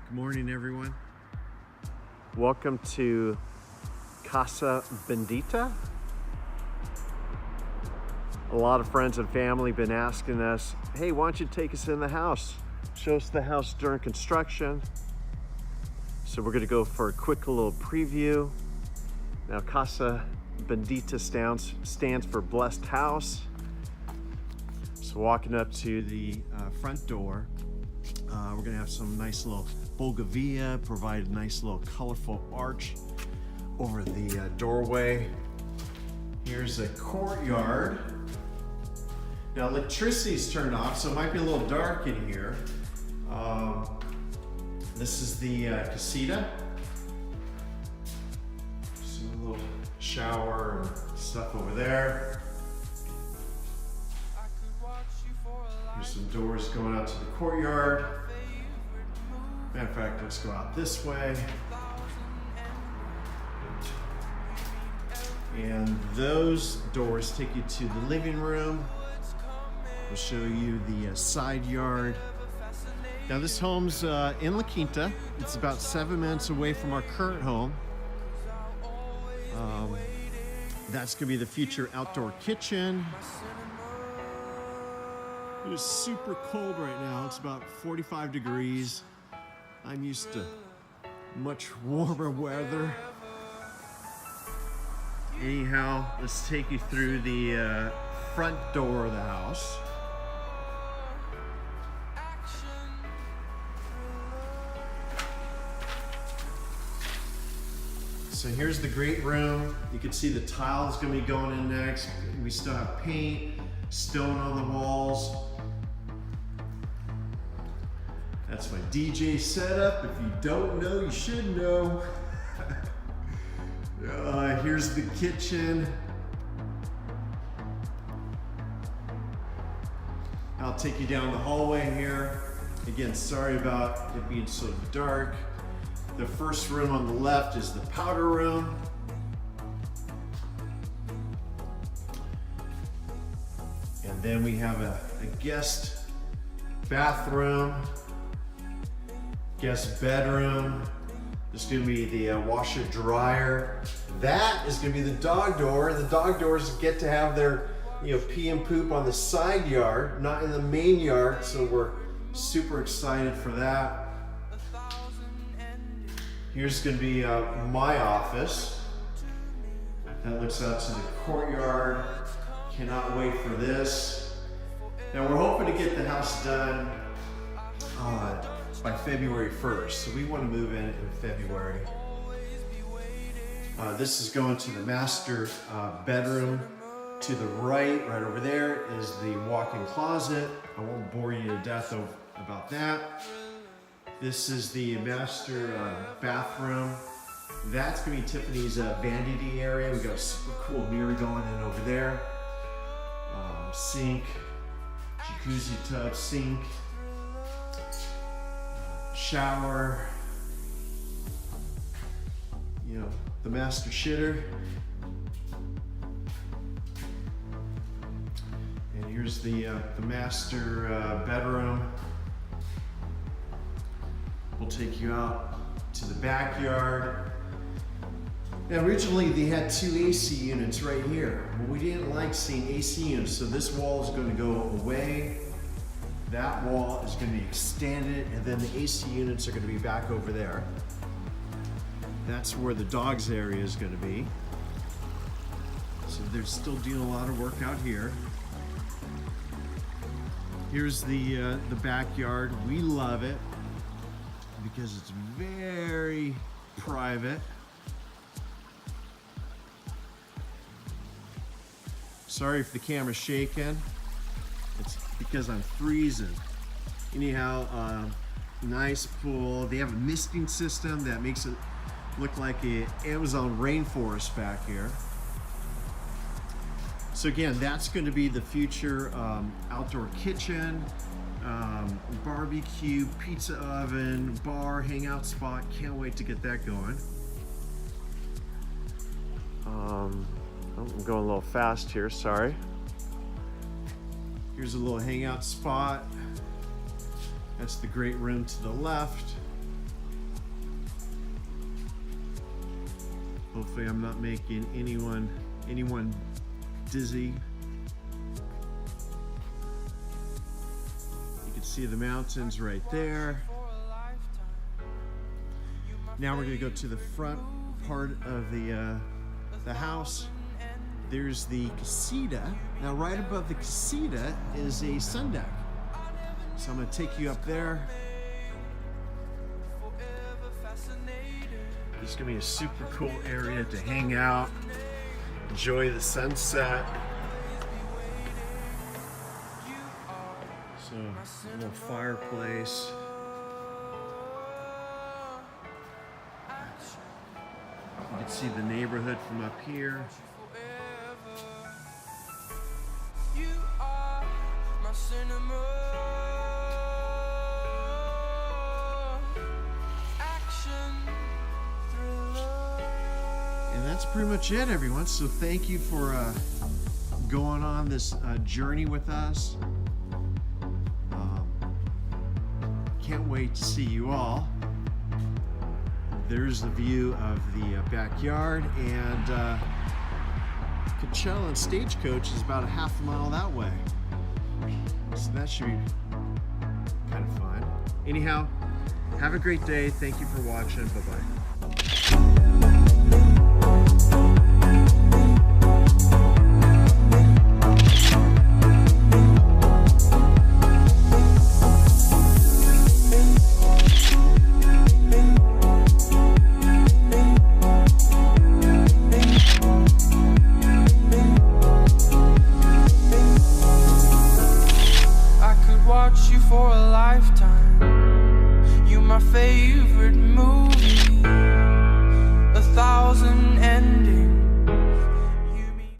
Good morning, everyone. Welcome to Casa Bendita. A lot of friends and family been asking us, hey, why don't you take us in the house? Show us the house during construction. So we're gonna go for a quick little preview. Now, Casa Bendita stands for blessed house. So walking up to the front door, we're gonna have some nice little bougainvillea, provide a nice little colorful arch over the doorway. Here's a courtyard. Now electricity's turned off, so it might be a little dark in here. This is the casita. So a little shower and stuff over there. Here's some doors going out to the courtyard. Matter of fact, let's go out this way. And those doors take you to the living room. We'll show you the side yard. Now this home's in La Quinta. It's about 7 minutes away from our current home. That's gonna be the future outdoor kitchen. It is super cold right now. It's about 45 degrees. I'm used to much warmer weather. Anyhow, let's take you through the front door of the house. So here's the great room. You can see the tile is gonna be going in next. We still have paint, stone on the walls. That's my DJ setup. If you don't know, you should know. Here's the kitchen. I'll take you down the hallway here. Again, sorry about it being so dark. The first room on the left is the powder room. And then we have a guest bathroom, guest bedroom. There's gonna be the washer dryer. That is gonna be the dog door. The dog doors get to have their pee and poop on the side yard, not in the main yard. So we're super excited for that. Here's gonna be my office. That looks out to the courtyard. Cannot wait for this. Now we're hoping to get the house done by February 1st. So we want to move in February. This is going to the master bedroom. To the right over there is the walk-in closet. I won't bore you to death about that. This is the master bathroom. That's gonna be Tiffany's vanity area. We got a super cool mirror going in over there. Sink, jacuzzi tub, sink, shower, the master shitter. And here's the master bedroom. We'll take you out to the backyard. Now originally they had 2 AC units right here. Well, we didn't like seeing AC units, so this wall is going to go away. That wall is going to be extended, and then the AC units are going to be back over there. That's where the dogs area is going to be. So they're still doing a lot of work out here. Here's the backyard. We love it because it's very private. Sorry if the camera's shaking. It's because I'm freezing. Anyhow, nice pool. They have a misting system that makes it look like an Amazon rainforest back here. So again, that's going to be the future outdoor kitchen, barbecue, pizza oven, bar, hangout spot. Can't wait to get that going. I'm going a little fast here, sorry. Here's a little hangout spot. That's the great room to the left. Hopefully I'm not making anyone dizzy. You can see the mountains right there. Now we're gonna go to the front part of the house. There's the casita. Now right above the casita is a sun deck. So I'm gonna take you up there. This is gonna be a super cool area to hang out, enjoy the sunset. So a little fireplace. You can see the neighborhood from up here. And that's pretty much it, everyone. So thank you for going on this journey with us. Can't wait to see you all. There's the view of the backyard, and Coachella and Stagecoach is about a half a mile that way. So that should be kind of fun. Anyhow, have a great day. Thank you for watching. Bye-bye. Watch you for a lifetime. You my favorite movie.